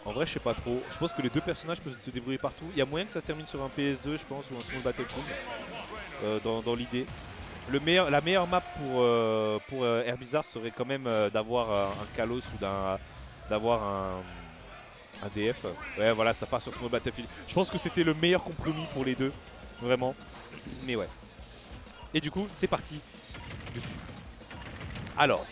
En vrai, je sais pas trop. Je pense que les deux personnages peuvent se débrouiller partout. Il y a moyen que ça se termine sur un PS2, je pense, ou un Small Battlefield, dans l'idée. La meilleure map pour Air Blizzard serait quand même d'avoir un Kalos ou d'avoir un DF. Ouais, voilà, ça part sur Small Battlefield. Je pense que c'était le meilleur compromis pour les deux, vraiment. Mais ouais. Et du coup, c'est parti dessus. Alors,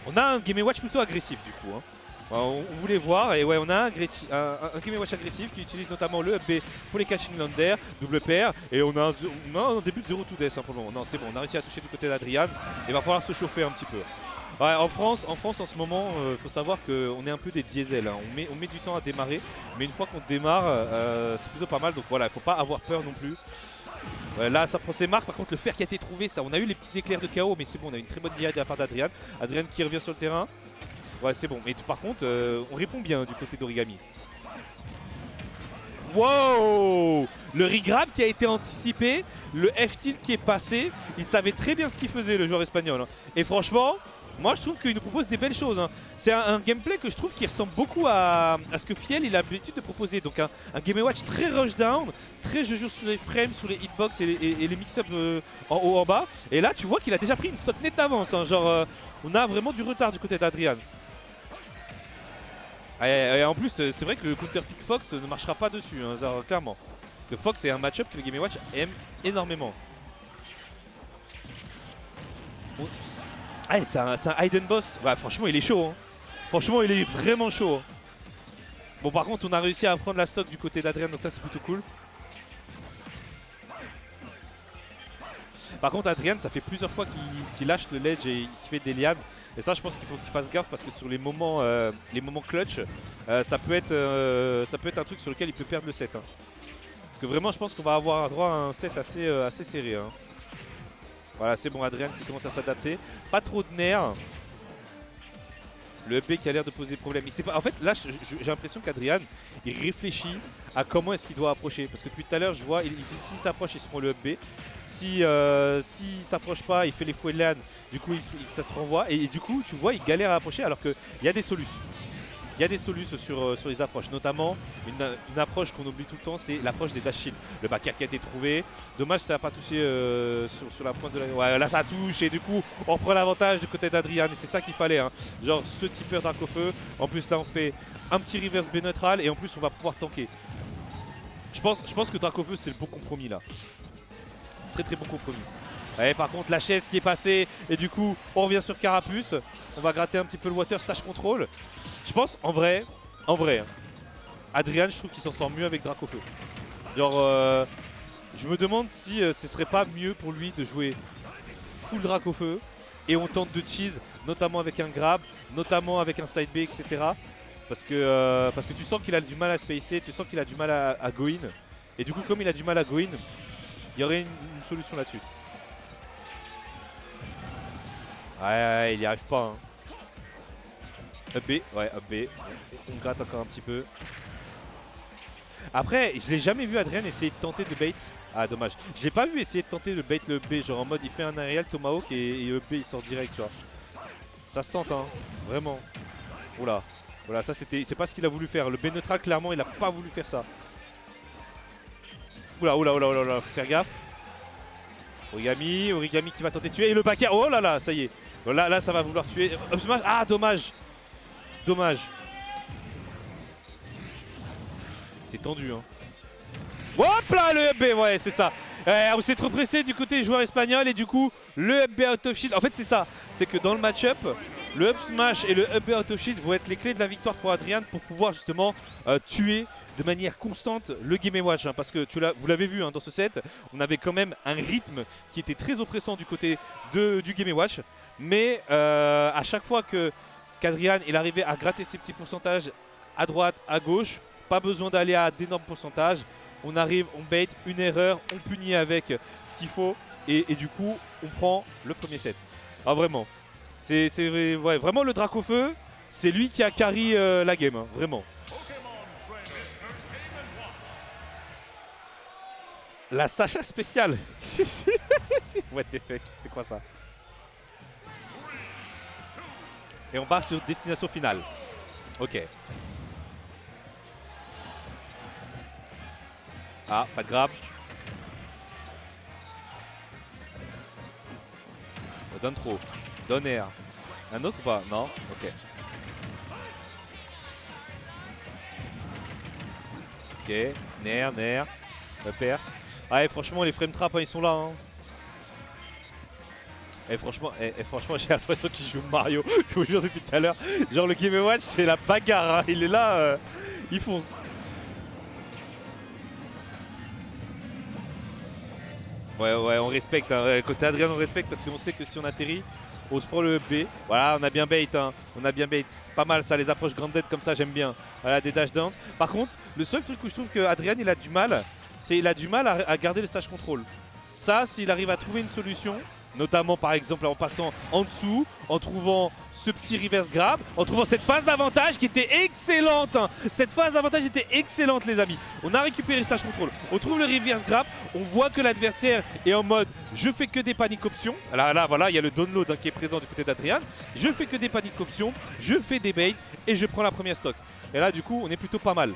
on a un Game & Watch plutôt agressif du coup. Hein. On voulait voir, et ouais, on a un Game & Watch agressif qui utilise notamment le B pour les catching lander, double pair, et on a un début de 0 to death hein, pour le moment. Non, c'est bon, on a réussi à toucher du côté d'Adrian. Il va falloir se chauffer un petit peu. Ouais, en France en ce moment, faut savoir qu'on est un peu des diesels. Hein. On met du temps à démarrer, mais une fois qu'on démarre, c'est plutôt pas mal. Donc voilà, il faut pas avoir peur non plus. Ouais, là, ça prend ses marques. Par contre, le fer qui a été trouvé, ça, on a eu les petits éclairs de chaos, mais c'est bon, on a une très bonne DI de la part d'Adrian. Adrian qui revient sur le terrain. Ouais, c'est bon. Mais par contre, on répond bien du côté d'Origami. Wow! Le regrab qui a été anticipé, le F-tilt qui est passé. Il savait très bien ce qu'il faisait, le joueur espagnol. Et franchement, moi je trouve qu'il nous propose des belles choses. Hein. C'est un gameplay que je trouve qui ressemble beaucoup à ce que Fiel il a l'habitude de proposer. Donc un Game & Watch très rushdown, très je joue sur les frames, sur les hitbox et les mix-up en haut en bas. Et là tu vois qu'il a déjà pris une stock nette d'avance. Hein. Genre on a vraiment du retard du côté d'Adrian. Et en plus c'est vrai que le counter pick Fox ne marchera pas dessus, hein, genre, clairement. Le Fox est un match-up que le Game & Watch aime énormément. Ah, c'est un hidden boss. Ouais, franchement, il est chaud. Hein. Franchement, il est vraiment chaud. Hein. Bon, par contre, on a réussi à prendre la stock du côté d'Adrian, donc ça, c'est plutôt cool. Par contre, Adrian, ça fait plusieurs fois qu'il lâche le ledge et qu'il fait des lianes. Et ça, je pense qu'il faut qu'il fasse gaffe parce que sur les moments clutch, ça peut être un truc sur lequel il peut perdre le set. Hein. Parce que vraiment, je pense qu'on va avoir droit à un set assez serré. Hein. Voilà, c'est bon, Adrian qui commence à s'adapter. Pas trop de nerfs. Le up B qui a l'air de poser problème. En fait, là, j'ai l'impression qu'Adrian, il réfléchit à comment est-ce qu'il doit approcher. Parce que depuis tout à l'heure, je vois, il dit s'il s'approche, il se prend le up B. S'il s'approche pas, il fait les fouets de LAN. Du coup, ça se renvoie. Et du coup, tu vois, il galère à approcher alors qu'il y a des solutions. Il y a des solutions sur les approches, notamment une approche qu'on oublie tout le temps, c'est l'approche des dash shields. Le backer qui a été trouvé, dommage ça n'a pas touché sur la pointe de la... Ouais, là ça touche et du coup on prend l'avantage du côté d'Adrian et c'est ça qu'il fallait. Hein. Genre ce tipeur Dracofeu, en plus là on fait un petit reverse B neutral et en plus on va pouvoir tanker. Je pense que Dracofeu c'est le bon compromis là. Très très bon compromis. Et par contre la chaise qui est passée et du coup on revient sur Carapuce. On va gratter un petit peu le water slash control. Je pense en vrai, Adrian je trouve qu'il s'en sort mieux avec Dracofeu. Genre je me demande si ce serait pas mieux pour lui de jouer full Dracofeu et on tente de cheese, notamment avec un grab, notamment avec un side B, etc. Parce que tu sens qu'il a du mal à spacer, tu sens qu'il a du mal à go in. Et du coup comme il a du mal à go in, il y aurait une solution là-dessus. Ouais, il n'y arrive pas. Hein. Up B, ouais, up B. On gratte encore un petit peu. Après, je l'ai jamais vu Adrian essayer de tenter de bait. Ah, dommage. Je l'ai pas vu essayer de tenter le bait le up B. Genre en mode il fait un aerial Tomahawk et up B il sort direct, tu vois. Ça se tente, hein. Vraiment. Oula. Voilà, ça c'est pas ce qu'il a voulu faire. Le B neutral, clairement, il a pas voulu faire ça. Oula, faut faire gaffe. Origami qui va tenter de tuer. Et le backer, oh là là, ça y est. Là, ça va vouloir tuer. Ah, dommage. Dommage. C'est tendu, hein. Hop là, le up B, ouais, c'est ça. On s'est trop pressé du côté des joueurs espagnols et du coup, le up B out of shield. En fait, c'est ça. C'est que dans le match-up, le up smash et le up B out of shield vont être les clés de la victoire pour Adrian pour pouvoir justement tuer de manière constante le Game & Watch. Hein, parce que vous l'avez vu hein, dans ce set, on avait quand même un rythme qui était très oppressant du côté du Game & Watch. Mais à chaque fois qu'Adrian il arrivait à gratter ses petits pourcentages à droite, à gauche, pas besoin d'aller à d'énormes pourcentages. On arrive, on bait une erreur, on punit avec ce qu'il faut et du coup on prend le premier set. Ah vraiment, c'est ouais, vraiment le Dracofeu, c'est lui qui a carry la game, hein, vraiment. La Sacha spéciale. What the fuck, c'est quoi ça? Et on part sur destination finale. Ok. Ah, pas de grab. Donne trop. Donne air. Un autre ou pas? Non? Ok. Ok. Nair. Repère. Ah, et franchement, les frame traps, hein, ils sont là. Hein. Et franchement, j'ai l'impression qu'il joue Mario. Je vous jure depuis tout à l'heure. Genre, le Game Watch, c'est la bagarre. Hein. Il est là, il fonce. Ouais, on respecte. Hein. Côté Adrien, on respecte parce qu'on sait que si on atterrit, on se prend le B. Voilà, on a bien bait. Hein. On a bien bait. C'est pas mal ça, les approches grounded comme ça, j'aime bien. Voilà, des dash downs. Par contre, le seul truc où je trouve que Adrien, il a du mal, c'est qu'il a du mal à garder le stage control. Ça, s'il arrive à trouver une solution, notamment par exemple en passant en dessous, en trouvant ce petit reverse grab, en trouvant cette phase d'avantage qui était excellente. Hein. Cette phase d'avantage était excellente, les amis. On a récupéré le stage control, on trouve le reverse grab, on voit que l'adversaire est en mode je fais que des paniques options. Là voilà, il y a le download hein, qui est présent du côté d'Adrian. Je fais que des paniques options, je fais des baits et je prends la première stock. Et là du coup on est plutôt pas mal.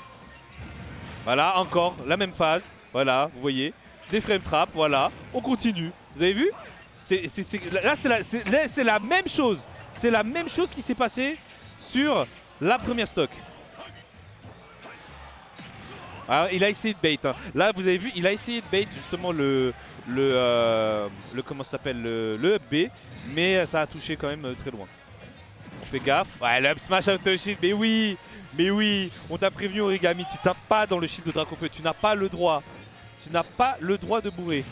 Voilà, encore la même phase. Voilà, vous voyez, des frame traps, voilà, on continue. Vous avez vu? Là, c'est la même chose. C'est la même chose qui s'est passé sur la première stock. Alors, il a essayé de bait. Hein. Là, vous avez vu, il a essayé de bait justement le comment ça s'appelle, le up B, mais ça a touché quand même très loin. On fait gaffe. Ouais, le up smash out of shield, mais oui, on t'a prévenu Origami, tu tapes pas dans le shield de Dracofeu, tu n'as pas le droit. Tu n'as pas le droit de bourrer.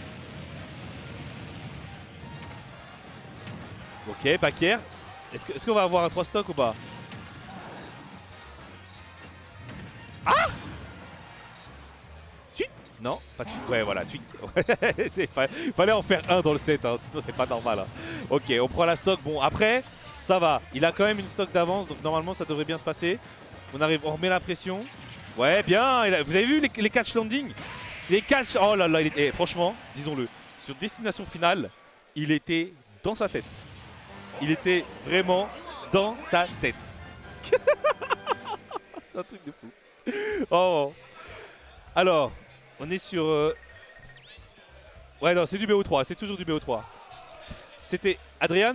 Ok, back air. Est-ce qu'on va avoir un 3 stock ou pas? Ah! Suite? Non, pas de suite. Ouais, voilà, suite. Fallait en faire un dans le set, hein, sinon c'est pas normal. Hein. Ok, on prend la stock. Bon, après, ça va. Il a quand même une stock d'avance, donc normalement ça devrait bien se passer. On remet la pression. Ouais, bien. Vous avez vu les catch landing? Les catch. Oh là là, franchement, disons-le, sur destination finale, il était dans sa tête. Il était vraiment dans sa tête. C'est un truc de fou. Oh. Alors, on est sur... Ouais, non, c'est du BO3. C'est toujours du BO3. C'était Adrien.